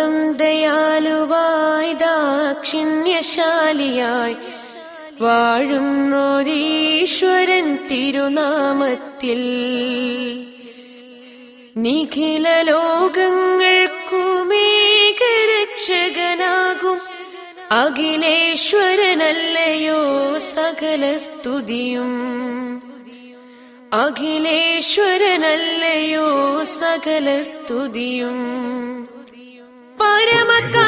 ആലം ദയാലുവായി ദാക്ഷിണ്യശാലിയായി വാഴുന്നോരീശ്വരൻ തിരുനാമത്തിൽ നിഖില ലോകങ്ങൾക്കുമേകരക്ഷകനാകും അഖിലേശ്വരനല്ലയോ സകല സ്തുതിയും. അഖിലേശ്വരനല്ലയോ സകല സ്തുതിയും. പരമകാരുണ്യവാൻ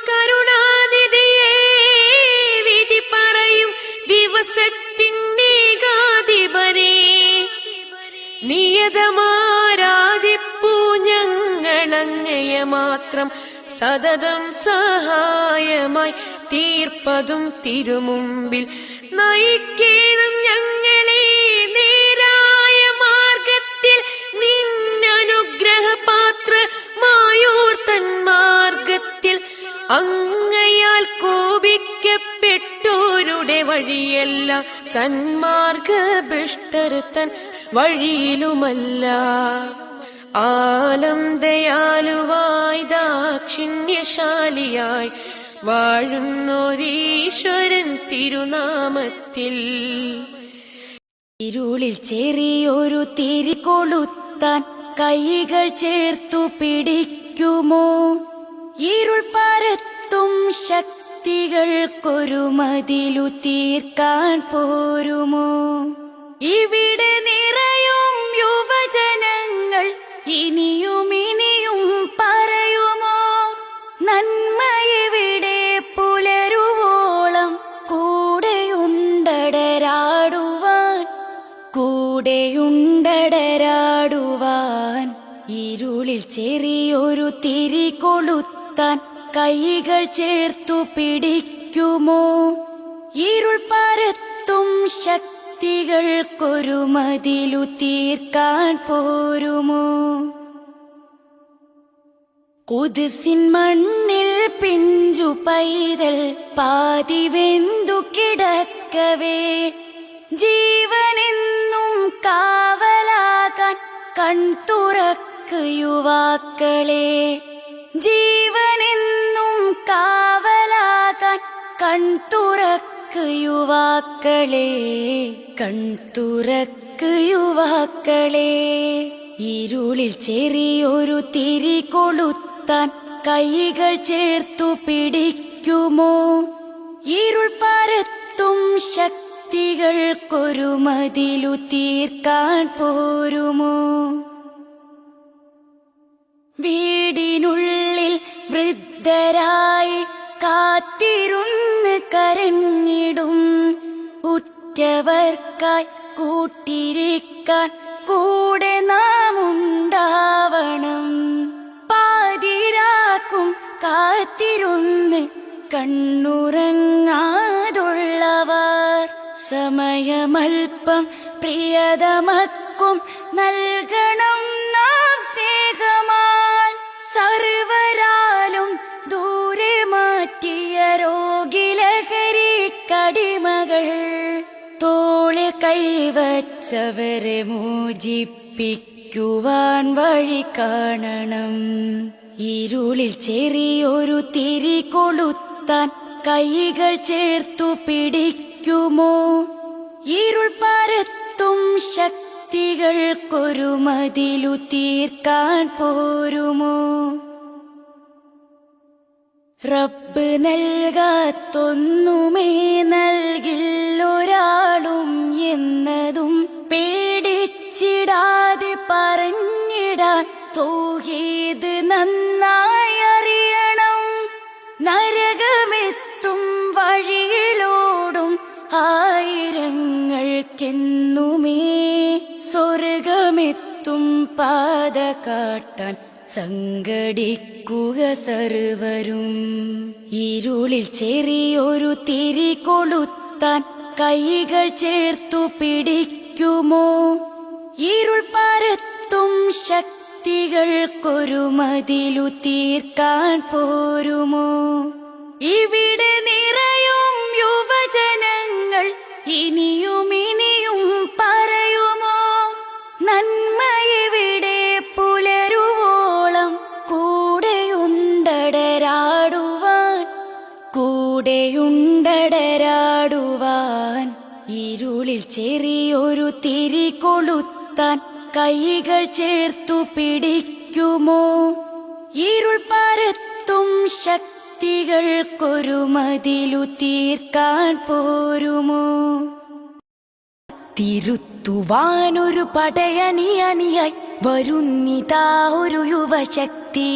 കരുണാനിധിയേ, വിധി പറയും ദിവസത്തിനേകാധിപനേ, നിയതമാരാധിപ്പൂ ഞങ്ങളങ്ങയെ മാത്രം സതതം സഹായമായി തീർപ്പതും തിരുമുമ്പിൽ നയിക്കണം ഞങ്ങളെ നേരായ മാർഗത്തിൽ. നിന്നനുഗ്രഹപാത്രമായോർത്തൻ മാർഗത്തിൽ അങ്ങയാൽ കോപിക്കപ്പെട്ടോരുടെ വഴിയല്ല, സന്മാർഗഭ്രഷ്ടർത്തൻ വഴിയിലുമല്ല. ആലം ദയാലുവായി ദാക്ഷിണ്യശാലിയായി വാഴുന്നോരീശ്വരൻ തിരുനാമത്തിൽ. ഇരുളിൽ ചെറിയൊരു തിരി കൊളുത്താൻ കൈകൾ ചേർത്തു പിടിക്കുമോ? ഇരുൾ പരത്തും ശക്തികൾക്കൊരു മതിലു തീർക്കാൻ പോരുമോ? ഇവിടെ നിറയും യുവജനങ്ങൾ ഇനിയും ഇനിയും പറയുമോ? നന്മയെവിടെ പുലരുവോളം കൂടെയുണ്ടടരാടുവാൻ. ഇരുളിൽ ചെറിയൊരു തിരി കൊളുത്താൻ കൈകൾ ചേർത്തു പിടിക്കുമോ? ഇരുൾ പരത്തും ശക്തികൾക്കൊരു മതിലു തീർക്കാൻ പോരുമോ? കുദ്സിൻ മണ്ണിൽ പിഞ്ചു പൈതൽ പാതി വെന്തു കിടക്കവേ, ജീവനെന്നും കാവലാകാൻ കൺതുറക്ക് യുവാക്കളെ. ജീവനെന്നും കാവലാകാൻ കൺതുറക്ക് യുവാക്കളെ, കൺതുറക്ക് യുവാക്കളെ. ഇരുളിൽ ചെറിയൊരു തിരി കൊളുത്താൻ കൈകൾ ചേർത്തു പിടിക്കുമോ? ഇരുൾ പരത്തും ശക്തികൾക്കൊരു മതിലു തീർക്കാൻ പോരുമോ? വീടിനുള്ളിൽ വൃദ്ധരായി കാത്തിരുന്ന് കരഞ്ഞിടും ഉറ്റവർക്കായി കൂട്ടിരിക്കാൻ കൂടെ നാം ഉണ്ടാവണം. പാതിരാക്കും കാത്തിരുന്ന് കണ്ണുറങ്ങാതുള്ളവർ, സമയമൽപ്പം പ്രിയതമക്കും നൽകണം നാം സ്നേഹമാൽ. സർവരാലും ദൂരെ മാറ്റിയ രോഗിലഹരി കടിമകൾ, തോളിൽ കൈവച്ചവരെ മോചിപ്പിക്കുവാൻ വഴി കാണണം. ഇരുളിൽ ചെറിയൊരു തിരി കൊളുത്താൻ കൈകൾ ചേർത്തു പിടിക്കുമോ? ഇരുൾ പരത്തും ശക്തികൾക്കൊരു മതിലു തീർക്കാൻ പോരുമോ? റബ്ബ് നൽകാത്തൊന്നുമേ നൽകില്ലൊരാളും എന്നതും പേടിച്ചിടാതെ പറഞ്ഞിടാൻ തൗഹീദ് നന്നായി അറിയണം. നരകമെത്തും വഴിയിലോടും ആയിരങ്ങൾക്കെന്നുമേ സ്വർഗമെത്തും പാത കാട്ടാൻ സംഘടിക്കുക സർവരും. ഇരുളിൽ ചെറിയൊരു തിരി കൊളുത്താൻ കൈകൾ ചേർത്തു പിടിക്കുമോ? ഇരുൾ പരത്തും ശക്തികൾക്കൊരു മതിലു തീർക്കാൻ പോരുമോ? ഇവിടെ നിറയും യുവജനങ്ങൾ ഇനിയും ഇനിയും പറയുമോ? നന്മയെവിടെ പുലരുവോളം കൂടെ നെഞ്ചിൽ ചെറിയൊരു തിരി കൊളുത്താൻ കൈകൾ ചേർത്തു പിടിക്കുമോ? ഇരുൾ പരത്തും ശക്തികൾക്കൊരു മതിലു തീർക്കാൻ പോരുമോ? തിരുത്തുവാനൊരു പടയണിയായി വരുന്നിതാ ഒരു യുവശക്തി.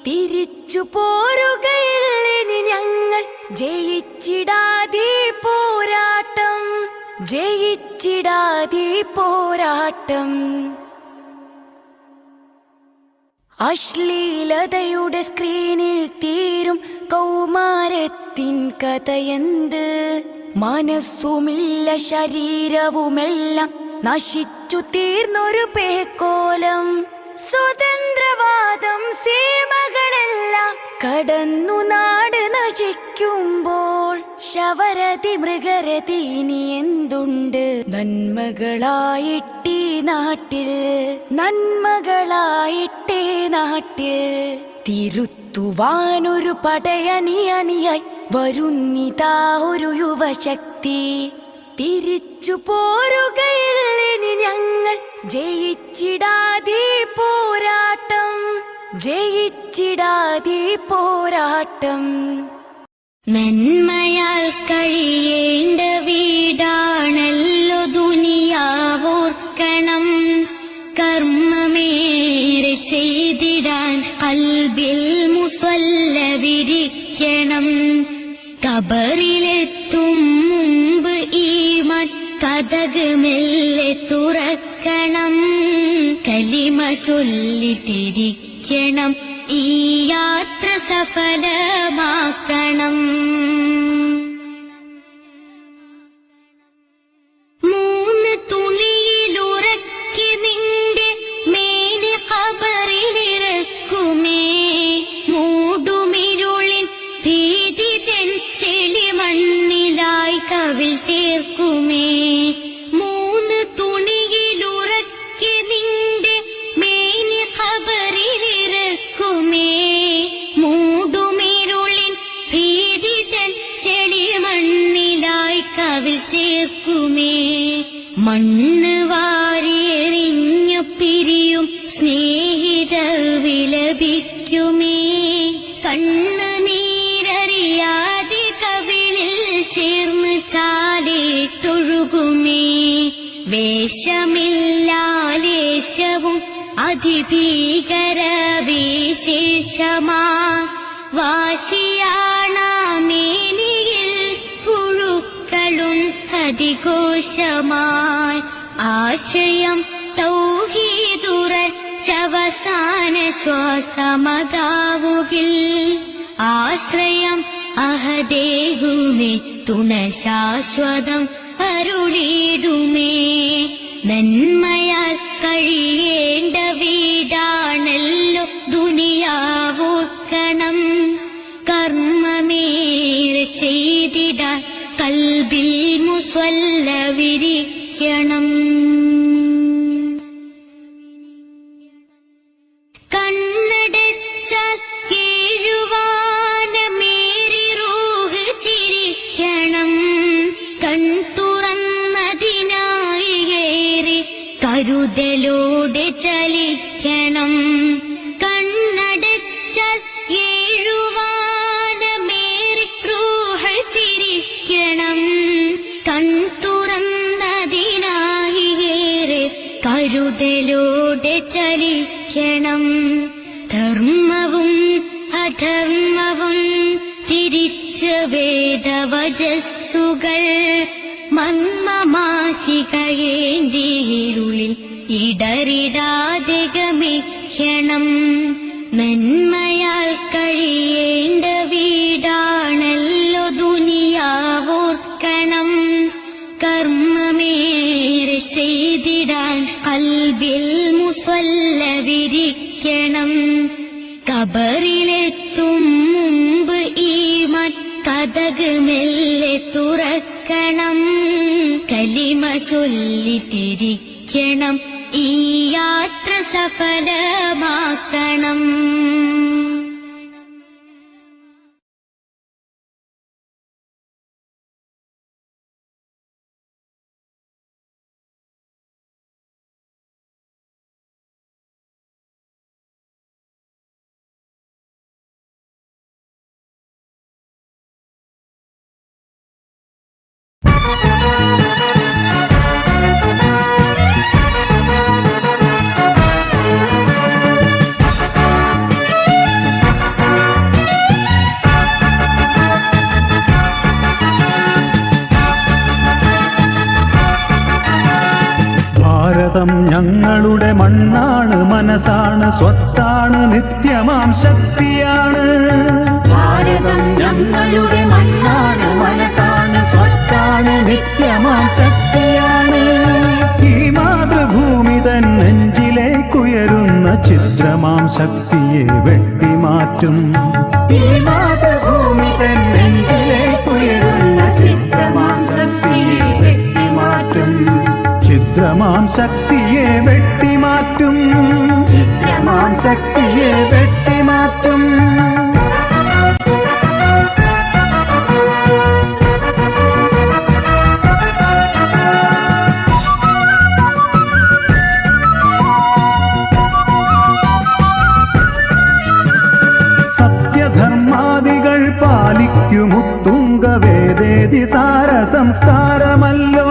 തിരിച്ചു പോരുകയില്ലിനി ഞങ്ങൾ, ജയിച്ചിടാതെ പോരാട്ടം, ജയിച്ചിടാതെ പോരാട്ടം. അശ്ലീലതയുടെ സ്ക്രീനിൽ തീരും കൗമാരത്തിൻ കഥയെന്ത്? മനസ്സുമില്ല ശരീരവുമെല്ലാം നശിച്ചു തീർന്നൊരു പേക്കോലം. സ്വതന്ത്രവാദം സീമകളെല്ലാം കടന്നു നാട് നശിക്കുമ്പോൾ ശവരതി മൃഗരതി ഇനി എന്തുണ്ട്? നന്മകളായിട്ടീ നാട്ടിൽ, നന്മകളായിട്ടേ നാട്ടിൽ. തിരുത്തുവാനൊരു പടയണിയായി വരുന്നിതാ ഒരു യുവശക്തി. തിരിച്ചു പോരുകയില്ലിനി ഞങ്ങൾ, ജയിച്ചിടാതെ പോരാട്ടം, ജയിച്ചിടാതെ പോരാട്ടം. നന്മയാൽ കഴിയേണ്ട വീടാണല്ലോ ദുനിയാവോർക്കണം. കർമ്മമേറെ ചെയ്തിടാൻ ഖൽബിൽ മുസല്ല വിരിക്കണം. ഖബറിലെത്തും മുമ്പ് ഈമാൻ കതക് മെല്ലെ തുറക്കണം. കലിമ ചൊല്ലിത്തിരിക്കണം, ഈ യാത്ര സഫലമാക്കണം. മൂന്ന് തുണിയിലുറക്കി നിന്റെ മേനി ഖബറിലിറക്കുമേ. മൂടുമിരുളിൻ ഭീതി ചെളി മണ്ണിലായി കവിൽ ചേർക്കുമേ. മൂന്ന് തുണിയിലുറക്കി നിന്റെ മേനി ഖബറിലിറക്കുമേ. മൂടുമിരുളിൻ ഭീതി ചെളി മണ്ണിലായി കവിൽ ചേർക്കുമേ. മണ്ണ് വാരിയെറിഞ്ഞു പിരിയും സ്നേഹിതർ വിലപിക്കുമേ. കണ്ണ് നീരറിയാതെ കവിളിൽ ചേർന്ന് ചാലിട്ടൊഴുകുമേ. വേഷമില്ലാലേശവും അതിഭീകര വിശേഷമാ. വാശിയാണാമേനിയിൽ പുഴുക്കളും അതിഘോഷമായി. ആശയം തൗഹീദുറച്ചവസാന ശ്വാസമതാവുകിൽ. ആശ്രയം അഹദേഹുമേ, തുണ ശാശ്വതം അരുളിടുമേ. നന്മയാൽ കഴിയേണ്ട വീടാണല്ലോ ദുനിയാവോർക്കണം. കർമ്മമേറെ ചെയ്തിടാൻ ഖൽബിൽ മുസല്ല വിരിക്കണം. കണ്ണടച്ചാൽ കേഴുവാനമേറി റൂഹ് ചിരിക്കണം. കൺ തുറന്നതിനായി ഏറി കരുതലോടെ ചലിക്കണം. കണ്ണടച്ചാൽ ഏഴുവാനമേറി റൂഹ് ചിരിക്കണം. കൺ തുറന്നതിനായി ഏറി കരുതലോടെ ചലിക്കണം. ധർമ്മവും അധർമ്മവും തിരിച്ച വേദവചസ്സുകൾ മന്മമാശികയേന്തിയിരുളിൽ ഇടറിടാതെ ഗമിക്കണം. നന്മയാൽ കഴിയേണ്ട വീടാണല്ലോ ദുനിയാവോർക്കണം. കർമ്മമേറെ ചെയ്തിടാൻ ഖൽബിൽ മുസല്ല വിരിക്കണം. ഖബറിലെത്തും മുമ്പ് ഈമാൻ കതക് മെല്ലെ തുറക്കണം. കലിമ ചൊല്ലിത്തിരിക്കണം, ഈ യാത്ര സഫലമാക്കണം. മണ്ണാണ്, മനസ്സാണ്, സ്വത്താണ്, നിത്യമാം ശക്തിയാണ്. ഭാരതം ഞങ്ങളുടെ മണ്ണാണ്, മനസ്സാണ്, സ്വത്താണ്, നിത്യമാം ശക്തിയാണ്. ഈ മാതൃഭൂമി തൻ നെഞ്ചിലേക്കുയരുന്ന ചിത്രമാം ശക്തിയെ വെട്ടിമാറ്റും. ഈ മാതൃഭൂമി തൻ നെഞ്ചിലേക്കുയരുന്ന ചിത്രമാം ശക്തിയെ വെട്ടിമാറ്റും. ചിത്രമാം ശക്തിയെ വെട്ടിമാറ്റും. ചിത്രമാം ശക്തിയെ വെട്ടിമാറ്റും. സത്യധർമാദികൾ പാലിക്കുമുത്തുംഗവേദേതി സാര സംസ്കാരമല്ലോ.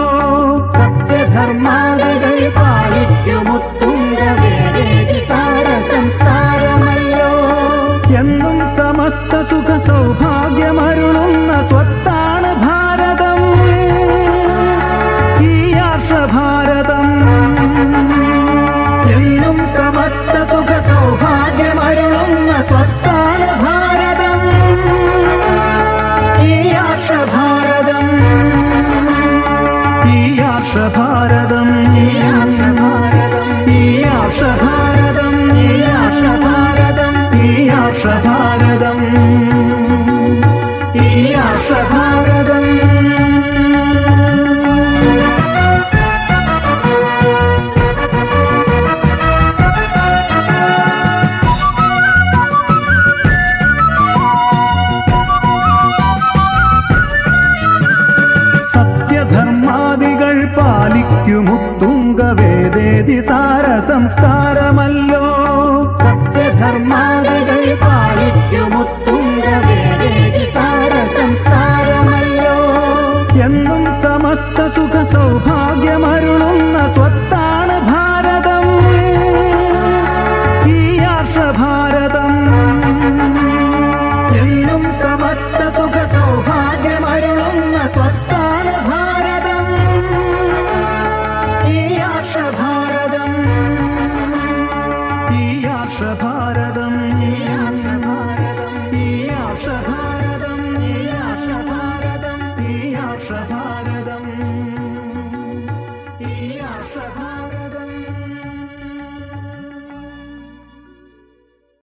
സത്യധർമാദികൾ പാലിക്കുമുത്തുംഗവേദേതി സാര സംസ്കാരമല്ലോ. എന്നും സമസ്ത സുഖ സൗഭാഗ്യമരുളുന്ന സ്വത്താണ് ഭാരതം, ഈ ആർഷഭാരതം. എന്നും സമസ്ത സുഖ സൗഭാഗ്യമരുളുന്ന സ്വത്താണ് ഭാരതം, ഈ ആർഷഭാരതം. ഈ ആർഷഭാരതം, ഈ ആർഷഭാരതം, ഈ ആർഷഭാരതം, ഈ ആർഷഭാരതം, ഈ ആർഷഭാരതം, ഈ ആർഷഭാരതം. സത്യധർമാദികൾ പാലിക്കുമുത്തുംഗവേദേതി സാര സംസ്കാര